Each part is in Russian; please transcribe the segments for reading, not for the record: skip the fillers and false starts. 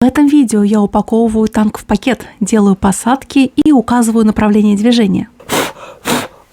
В этом видео я упаковываю танк в пакет, делаю посадки и указываю направление движения.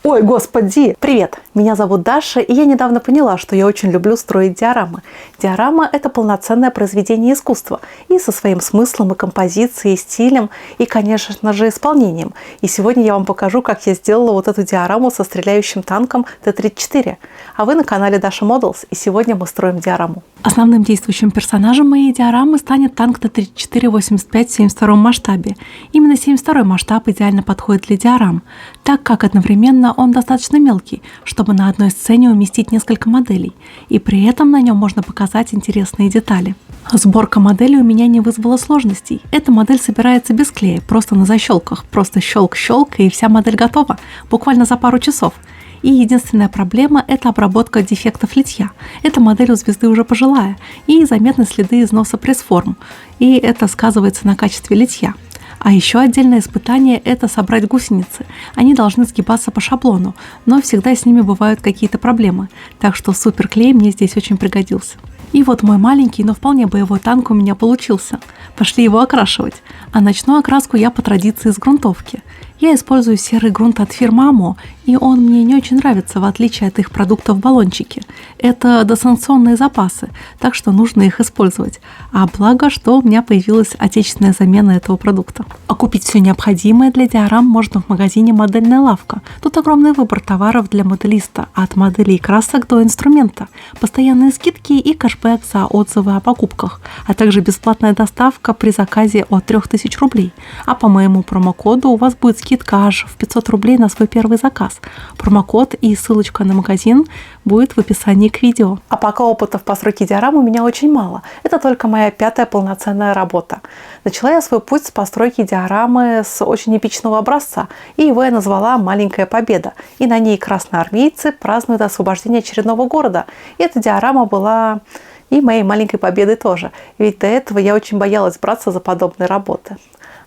Ой, господи! Привет! Меня зовут Даша, и я недавно поняла, что я очень люблю строить диорамы. Диорама – это полноценное произведение искусства, и со своим смыслом, и композицией, и стилем, и, конечно же, исполнением. И сегодня я вам покажу, как я сделала вот эту диораму со стреляющим танком Т-34. А вы на канале Dasha Models, и сегодня мы строим диораму. Основным действующим персонажем моей диорамы станет танк Т-34-85 в 72 масштабе. Именно 72 масштаб идеально подходит для диорам, так как одновременно он достаточно мелкий, чтобы на одной сцене уместить несколько моделей, и при этом на нем можно показать интересные детали. Сборка модели у меня не вызвала сложностей. Эта модель собирается без клея, просто на защелках. Просто щелк-щелк, и вся модель готова, буквально за пару часов. И единственная проблема – это обработка дефектов литья. Эта модель у звезды уже пожилая, и заметны следы износа пресс-форм, и это сказывается на качестве литья. А еще отдельное испытание – это собрать гусеницы. Они должны сгибаться по шаблону, но всегда с ними бывают какие-то проблемы, так что суперклей мне здесь очень пригодился. И вот мой маленький, но вполне боевой танк у меня получился. Пошли его окрашивать. А начну окраску я по традиции с грунтовки. Я использую серый грунт от фирмы АМО, и он мне не очень нравится, в отличие от их продуктов в баллончике. Это досанкционные запасы, так что нужно их использовать. А благо, что у меня появилась отечественная замена этого продукта. А купить все необходимое для диорам можно в магазине «Модельная лавка». Тут огромный выбор товаров для моделиста, от моделей красок до инструмента, постоянные скидки и кэшбэк за отзывы о покупках, а также бесплатная доставка при заказе от 3000 рублей. А по моему промокоду у вас будет скидка аж в 500 рублей на свой первый заказ. Промокод и ссылочка на магазин будет в описании к видео. А пока опыта в постройке диорам у меня очень мало. Это только моя 5-я полноценная работа. Начала я свой путь с постройки диорамы с очень эпичного образца, и его я назвала «Маленькая победа». И на ней красноармейцы празднуют освобождение очередного города. И эта диорама была и моей маленькой победой тоже. Ведь до этого я очень боялась браться за подобные работы.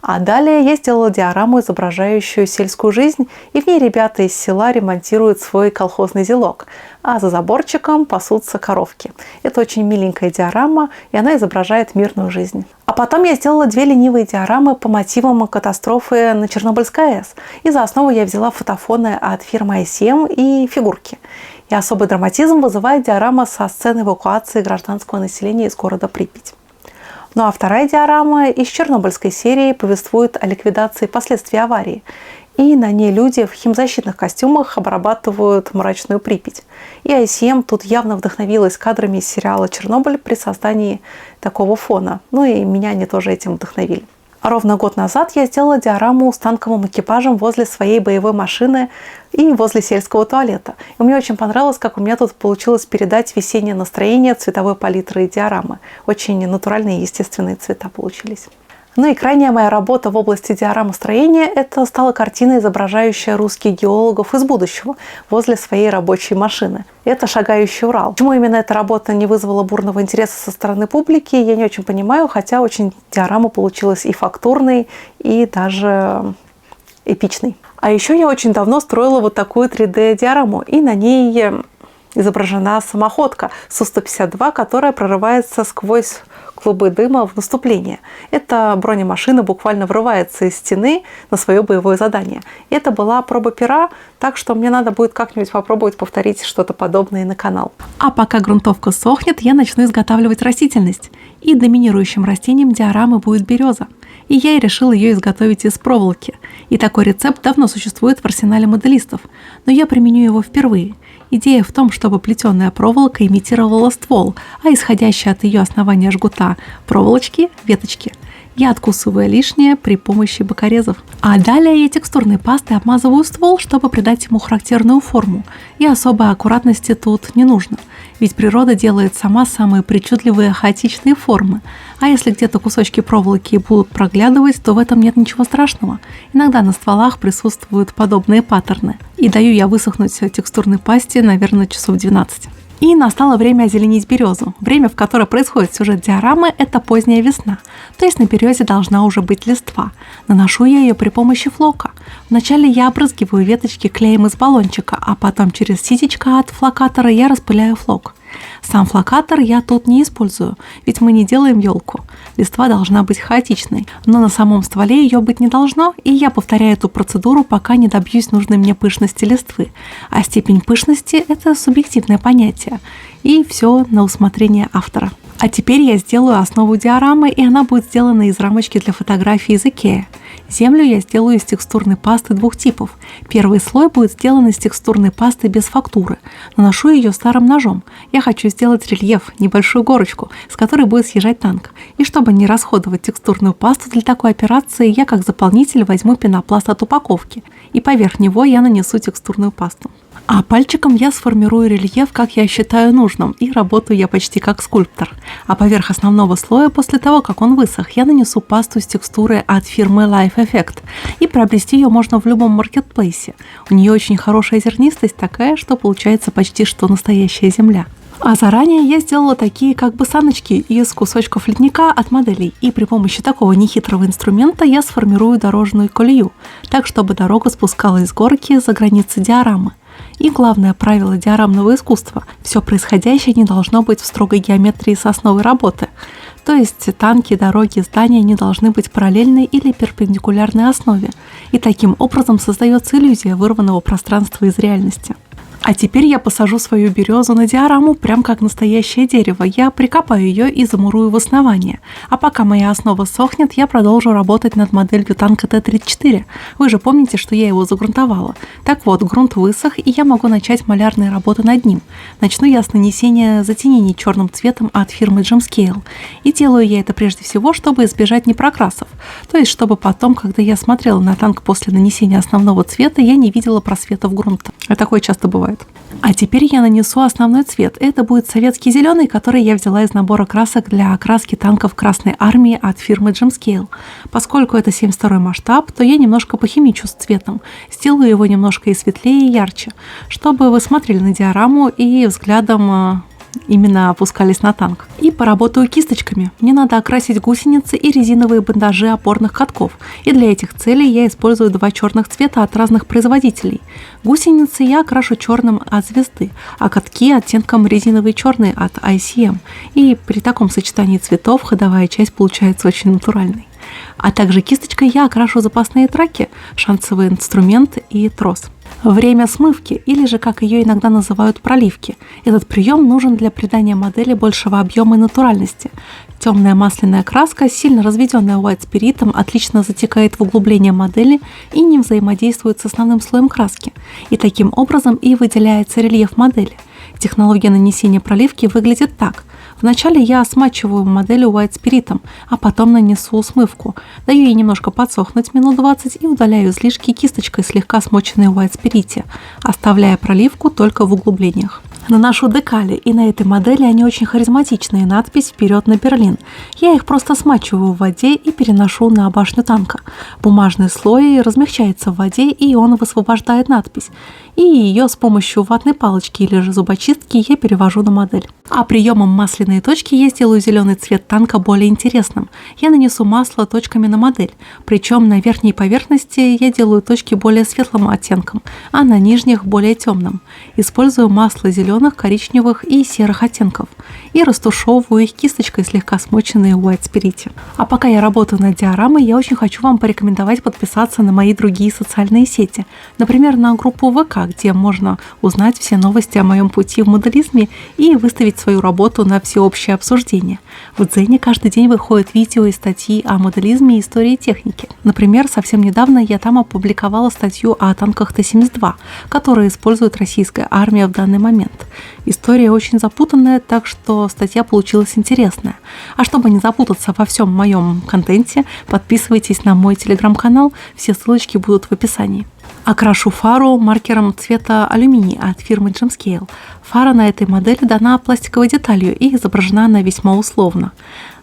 А далее я сделала диораму, изображающую сельскую жизнь, и в ней ребята из села ремонтируют свой колхозный селок, а за заборчиком пасутся коровки. Это очень миленькая диорама, и она изображает мирную жизнь. А потом я сделала 2 ленивые диорамы по мотивам катастрофы на Чернобыльской АЭС. И за основу я взяла фотофоны от фирмы ICM и фигурки. И особый драматизм вызывает диорама со сцены эвакуации гражданского населения из города Припять. Ну а вторая диорама из чернобыльской серии повествует о ликвидации последствий аварии. И на ней люди в химзащитных костюмах обрабатывают мрачную Припять. И ICM тут явно вдохновилась кадрами из сериала «Чернобыль» при создании такого фона. Ну и меня они тоже этим вдохновили. А ровно год назад я сделала диораму с танковым экипажем возле своей боевой машины и возле сельского туалета. И мне очень понравилось, как у меня тут получилось передать весеннее настроение цветовой палитры диорамы. Очень натуральные и естественные цвета получились. Ну и крайняя моя работа в области диорамостроения – это стала картина, изображающая русских геологов из будущего возле своей рабочей машины. Это «Шагающий Урал». Почему именно эта работа не вызвала бурного интереса со стороны публики, я не очень понимаю, хотя очень диорама получилась и фактурной, и даже эпичной. А еще я очень давно строила вот такую 3D-диораму, и на ней изображена самоходка Су-152, которая прорывается сквозь клубы дыма в наступление. Эта бронемашина буквально врывается из стены на свое боевое задание. Это была проба пера, так что мне надо будет как-нибудь попробовать повторить что-то подобное на канал. А пока грунтовка сохнет, я начну изготавливать растительность. И доминирующим растением диорамы будет береза. И я и решила ее изготовить из проволоки. И такой рецепт давно существует в арсенале моделистов, но я применю его впервые. Идея в том, чтобы плетеная проволока имитировала ствол, а исходящие от ее основания жгута проволочки – веточки. Я откусываю лишнее при помощи бокорезов. А далее я текстурной пастой обмазываю ствол, чтобы придать ему характерную форму. И особой аккуратности тут не нужно, ведь природа делает сама самые причудливые хаотичные формы. А если где-то кусочки проволоки будут проглядывать, то в этом нет ничего страшного. Иногда на стволах присутствуют подобные паттерны. И даю я высохнуть текстурной пасте, наверное, часов 12. И настало время озеленить березу. Время, в которое происходит сюжет диорамы, это поздняя весна. То есть на березе должна уже быть листва. Наношу я ее при помощи флока. Вначале я обрызгиваю веточки клеем из баллончика, а потом через ситечко от флокатора я распыляю флок. Сам флокатор я тут не использую, ведь мы не делаем елку. Листва должна быть хаотичной, но на самом стволе ее быть не должно, и я повторяю эту процедуру, пока не добьюсь нужной мне пышности листвы. А степень пышности – это субъективное понятие, и все на усмотрение автора. А теперь я сделаю основу диорамы, и она будет сделана из рамочки для фотографии из IKEA. Землю я сделаю из текстурной пасты двух типов. Первый слой будет сделан из текстурной пасты без фактуры. Наношу ее старым ножом. Я хочу сделать рельеф, небольшую горочку, с которой будет съезжать танк. И чтобы не расходовать текстурную пасту для такой операции, я как заполнитель возьму пенопласт от упаковки. И поверх него я нанесу текстурную пасту. А пальчиком я сформирую рельеф, как я считаю нужным, и работаю я почти как скульптор. А поверх основного слоя, после того, как он высох, я нанесу пасту с текстурой от фирмы Life Effect. И приобрести ее можно в любом маркетплейсе. У нее очень хорошая зернистость, такая, что получается почти что настоящая земля. А заранее я сделала такие как бы саночки из кусочков ледника от моделей, и при помощи такого нехитрого инструмента я сформирую дорожную колею, так чтобы дорога спускалась с горки за границы диорамы. И главное правило диорамного искусства – все происходящее не должно быть в строгой геометрии с основой работы. То есть танки, дороги, здания не должны быть параллельной или перпендикулярной основе. И таким образом создается иллюзия вырванного пространства из реальности. А теперь я посажу свою березу на диораму, прям как настоящее дерево. Я прикопаю ее и замурую в основание. А пока моя основа сохнет, я продолжу работать над моделью танка Т-34. Вы же помните, что я его загрунтовала. Так вот, грунт высох, и я могу начать малярные работы над ним. Начну я с нанесения затенений черным цветом от фирмы Gemscale. И делаю я это прежде всего, чтобы избежать непрокрасов. То есть, чтобы потом, когда я смотрела на танк после нанесения основного цвета, я не видела просветов грунта. А такое часто бывает. А теперь я нанесу основной цвет. Это будет советский зеленый, который я взяла из набора красок для окраски танков Красной Армии от фирмы Gemscale. Поскольку это 72-й масштаб, то я немножко похимичу с цветом. Сделаю его немножко и светлее, и ярче, чтобы вы смотрели на диораму и взглядом именно опускались на танк. И поработаю кисточками. Мне надо окрасить гусеницы и резиновые бандажи опорных катков. И для этих целей я использую два черных цвета от разных производителей. Гусеницы я окрашу черным от Звезды, а катки оттенком резиновый черный от ICM. И при таком сочетании цветов ходовая часть получается очень натуральной. А также кисточкой я окрашу запасные траки, шансовый инструмент и трос. Время смывки, или же, как ее иногда называют, проливки. Этот прием нужен для придания модели большего объема и натуральности. Темная масляная краска, сильно разведенная white спиритом, отлично затекает в углубление модели и не взаимодействует с основным слоем краски. И таким образом и выделяется рельеф модели. Технология нанесения проливки выглядит так. Вначале я смачиваю модель white спиритом, а потом нанесу смывку. Даю ей немножко подсохнуть минут 20 и удаляю излишки кисточкой, слегка смоченной в white спирите, оставляя проливку только в углублениях. Наношу декали, и на этой модели они очень харизматичные, надпись «Вперед на Берлин». Я их просто смачиваю в воде и переношу на башню танка. Бумажный слой размягчается в воде, и он высвобождает надпись. И ее с помощью ватной палочки или же зубочистки я перевожу на модель. А приемом масляной точки я сделаю зеленый цвет танка более интересным. Я нанесу масло точками на модель. Причем на верхней поверхности я делаю точки более светлым оттенком, а на нижних более темным. Использую масло зеленых, коричневых и серых оттенков. И растушевываю их кисточкой, слегка смоченной в white спирите. А пока я работаю над диорамой, я очень хочу вам порекомендовать подписаться на мои другие социальные сети. Например, на группу ВК, где можно узнать все новости о моем пути в моделизме и выставить свою работу на всеобщее обсуждение. В Дзене каждый день выходят видео и статьи о моделизме и истории техники. Например, совсем недавно я там опубликовала статью о танках Т-72, которые использует российская армия в данный момент. История очень запутанная, так что статья получилась интересная. А чтобы не запутаться во всем моем контенте, подписывайтесь на мой телеграм-канал, все ссылочки будут в описании. Окрашу фару маркером цвета алюминий от фирмы Gemscale. Фара на этой модели дана пластиковой деталью и изображена она весьма условно.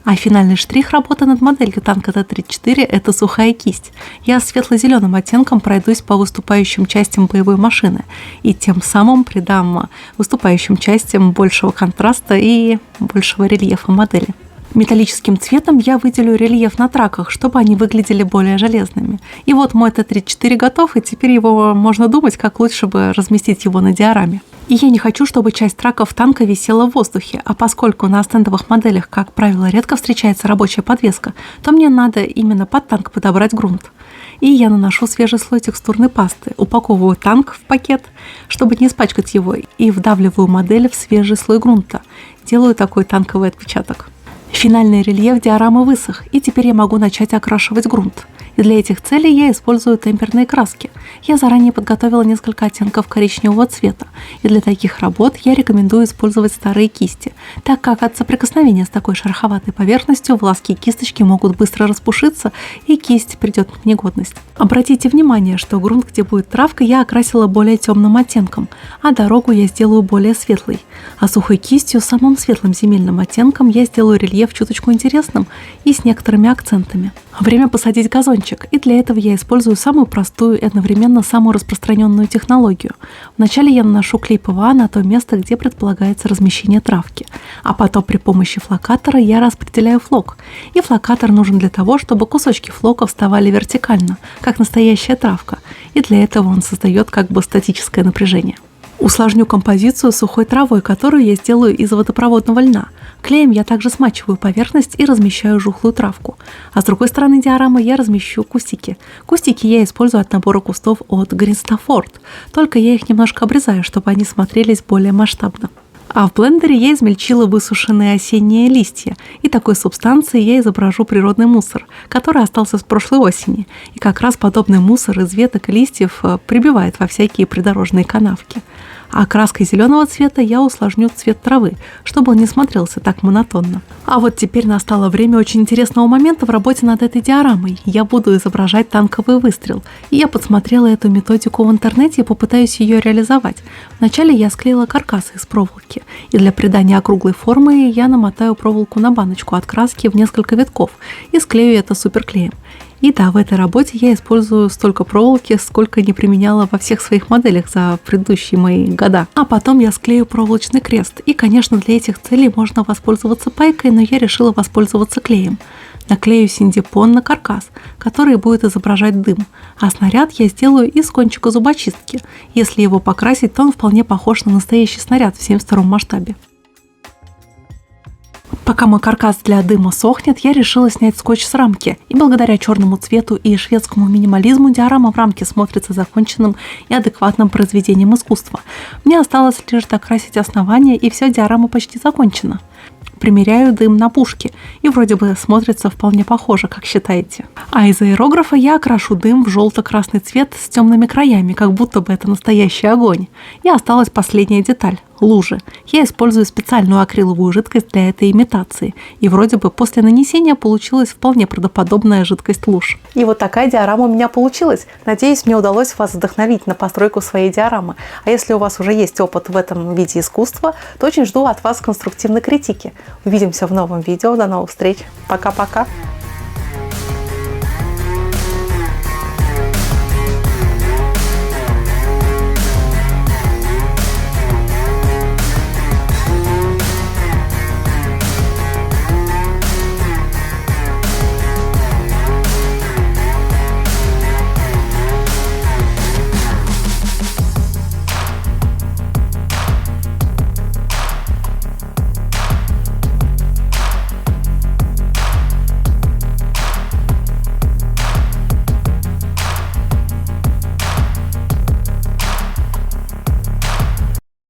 А финальный штрих работы над моделью танка Т-34 – это сухая кисть. Я светло-зеленым оттенком пройдусь по выступающим частям боевой машины и тем самым придам выступающим частям большего контраста и большего рельефа модели. Металлическим цветом я выделю рельеф на траках, чтобы они выглядели более железными. И вот мой Т-34 готов, и теперь его можно думать, как лучше бы разместить его на диораме. И я не хочу, чтобы часть траков танка висела в воздухе, а поскольку на стендовых моделях, как правило, редко встречается рабочая подвеска, то мне надо именно под танк подобрать грунт. И я наношу свежий слой текстурной пасты, упаковываю танк в пакет, чтобы не испачкать его, и вдавливаю модель в свежий слой грунта. Делаю такой танковый отпечаток. Финальный рельеф диорамы высох, и теперь я могу начать окрашивать грунт. И для этих целей я использую темперные краски. Я заранее подготовила несколько оттенков коричневого цвета, и для таких работ я рекомендую использовать старые кисти, так как от соприкосновения с такой шероховатой поверхностью волоски кисточки могут быстро распушиться, и кисть придет в негодность. Обратите внимание, что грунт, где будет травка, я окрасила более темным оттенком, а дорогу я сделаю более светлой. А сухой кистью, самым светлым земельным оттенком, я сделаю рельеф чуточку интересным и с некоторыми акцентами. Время посадить газончик, и для этого я использую самую простую и одновременно самую распространенную технологию. Вначале я наношу клей ПВА на то место, где предполагается размещение травки, а потом при помощи флокатора я распределяю флок. И флокатор нужен для того, чтобы кусочки флока вставали вертикально, как настоящая травка, и для этого он создает как бы статическое напряжение. Усложню композицию сухой травой, которую я сделаю из водопроводного льна. Клеем я также смачиваю поверхность и размещаю жухлую травку. А с другой стороны диорамы я размещу кустики. Кустики я использую от набора кустов от Greenstafford, только я их немножко обрезаю, чтобы они смотрелись более масштабно. А в блендере я измельчила высушенные осенние листья, и такой субстанцией я изображу природный мусор, который остался с прошлой осени. И как раз подобный мусор из веток и листьев прибивает во всякие придорожные канавки. А краской зеленого цвета я усложню цвет травы, чтобы он не смотрелся так монотонно. А вот теперь настало время очень интересного момента в работе над этой диорамой. Я буду изображать танковый выстрел. И я подсмотрела эту методику в интернете и попытаюсь ее реализовать. Вначале я склеила каркас из проволоки. И для придания округлой формы я намотаю проволоку на баночку от краски в несколько витков и склею это суперклеем. И да, в этой работе я использую столько проволоки, сколько не применяла во всех своих моделях за предыдущие мои года. А потом я склею проволочный крест. И, конечно, для этих целей можно воспользоваться пайкой, но я решила воспользоваться клеем. Наклею синдипон на каркас, который будет изображать дым. А снаряд я сделаю из кончика зубочистки. Если его покрасить, то он вполне похож на настоящий снаряд в 72-м масштабе. Пока мой каркас для дыма сохнет, я решила снять скотч с рамки, и благодаря черному цвету и шведскому минимализму диорама в рамке смотрится законченным и адекватным произведением искусства. Мне осталось лишь докрасить основание, и все, диорама почти закончена. Примеряю дым на пушке, и вроде бы смотрится вполне похоже, как считаете. А из аэрографа я окрашу дым в желто-красный цвет с темными краями, как будто бы это настоящий огонь. И осталась последняя деталь – лужи. Я использую специальную акриловую жидкость для этой имитации, и вроде бы после нанесения получилась вполне правдоподобная жидкость луж. И вот такая диорама у меня получилась. Надеюсь, мне удалось вас вдохновить на постройку своей диорамы. А если у вас уже есть опыт в этом виде искусства, то очень жду от вас конструктивной критики. Увидимся в новом видео. До новых встреч. Пока-пока.